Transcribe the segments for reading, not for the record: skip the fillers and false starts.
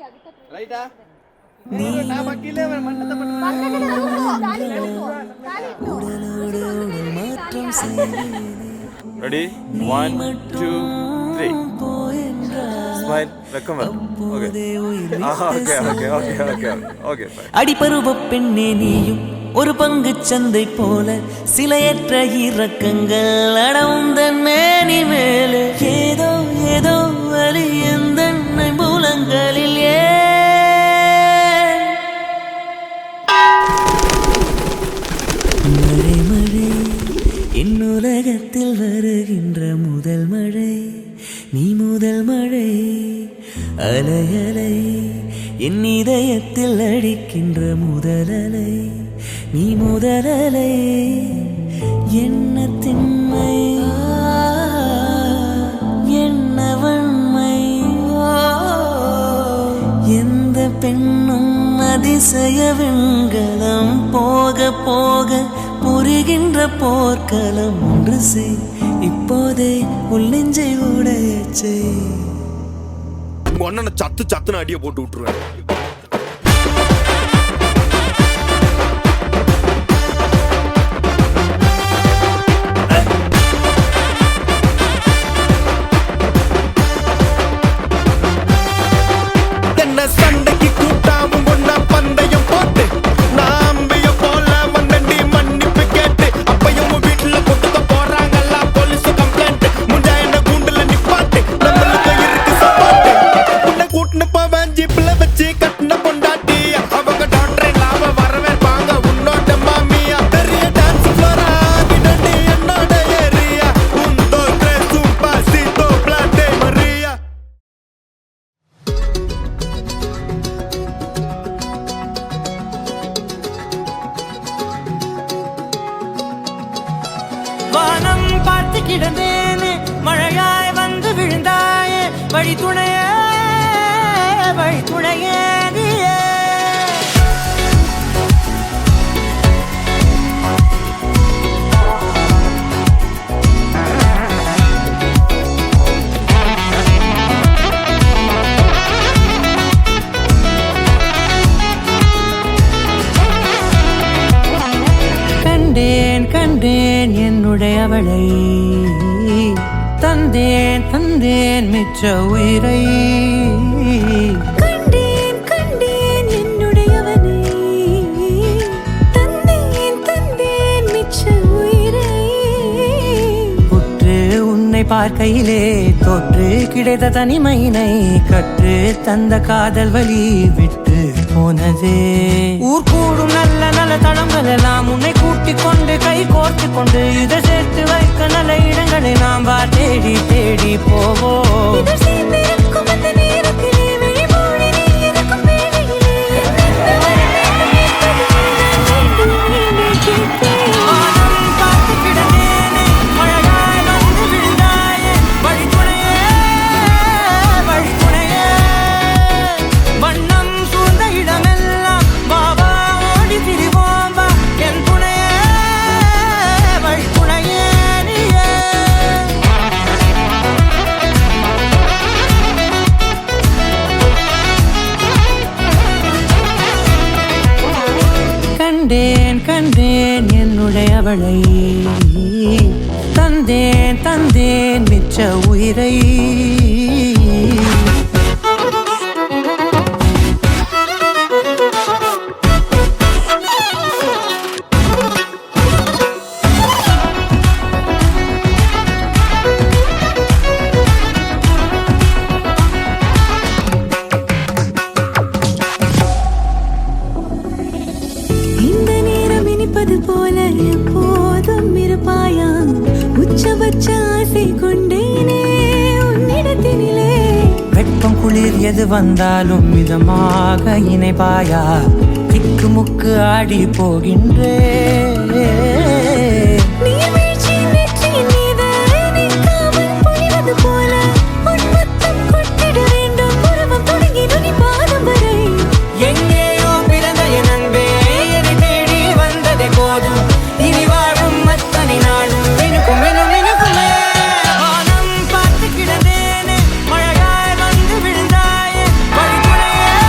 ரைட்டா நான் வக்கீலே மண்டத்தை ready 1 2 3 smile welcome okay okay okay okay okay okay அடிபருவ பெண்ணே நீயும் ஒரு பங்கு சந்தை போல சிலையற்ற இறக்கங்கள் அடவுந்த மேனி மேலே ஏதோ ஏதோ வலி எந்த மூலங்களில் மழை மழை என் உலகத்தில் வருகின்ற முதல் மழை நீ முதல் மழை அலை அலை என் இதயத்தில் அடிக்கின்ற முதல் அலை நீ முதல் அலை என்ன திண்மை என்ன வன்மை எந்த பெண்ணும் அதிசய வெண்கலம் போக போக புரிகின்ற போர்க்களம் ஒன்று செய் இப்போதே உள்ளெஞ்சை உடையச்சை ஒன்ன சத்து சத்துன்னு அடியை போட்டு விட்டுருவேன். சண்டைக்கு கூட்டாமும் ஒன்னா பந்தயம் போட்டு நாம்பிய போல வந்தண்டி மன்னிப்பு கேட்டு அப்பையும் வீட்டுல கொட்டுக்க போறாங்கல்ல போலீஸ் கம்ப்ளைண்ட் முஞ்சா என்ன கூண்டுல நிப்பாட்டு நம்மளுக்கு இருக்கு சப்பாட்டு உன்னை கூட்டுன்னு போவேன் ஜீப்ல வச்சு கட்டின பொண்டாட்டி அவங்க டாக்டர் இல்லாம வரவேற்பாங்க உன்னோட மாமியா பெரிய டான்ஸ் ஃப்ளோரா கிடண்டி என்னோட ஏரியா உந்தோ கிரேசும் பாசிதோ பிளாட்டே மரியா வானம் பார்த்து கிடந்தேனே மழையாய் வந்து விழுந்தாயே வழி துணையே நீயே கண்டேன் கண்டேன் என்னுடையவளை தந்தேன் தந்தேன் மிச்ச உயிரை கண்டேன் கண்டேன் என்னுடையவனை தந்தேன் தந்தேன் மிச்ச உயிரை உற்று உன்னை பார்க்கையிலே தொற்று கிடைத்த தனிமையினை கற்று தந்த காதல் வழி விட்டு போனதே ஊர் கூடும் நல்ல நல்ல தளங்கள் எல்லாம் உன்னை கூட்டிக் கொண்டு கை கோர்த்து கொண்டு இதை சேர்த்து வைக்க நல்ல இடங்களை நாம் வா தேடி தேடி போவோம். கண்டேன் கண்டேன் என்னுடையவளை தந்தேன் தந்தேன் மிச்ச உயிரை போல எப்போதும் இருப்பாயா உச்சபட்ச ஆசை கொண்டேனே உன்னிடத்தினிலே வெப்பம் குளிர் எது வந்தாலும் மிதமாக இணைப்பாயா திக்கு முக்கு ஆடி போகின்றே போல உன்மத்தம் கொட்டிட வேண்டும் உறவம் தொடங்கி நுனி பாதம் வரை எங்கேயோ பிறந்த என் அன்பே என்னை தேடி வந்ததே போதும் இனி வாழும் அத்தனை நாளும் எனக்கும் எனக்குமே வானம் பார்த்து கிடந்தேனே மழையாய் வந்து விழுந்தாயே வழித்துணையே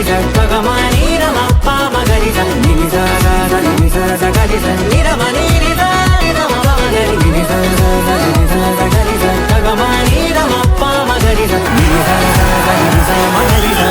மகரிச ககமா நீரமப்பா மகரிச நினிச நினிச சகரிச நிரம நீரிச நிரம மகரி நினிச நினிச சகரிச ககமா நீரமப்பா மகரிச நினிச நினிச மகரிச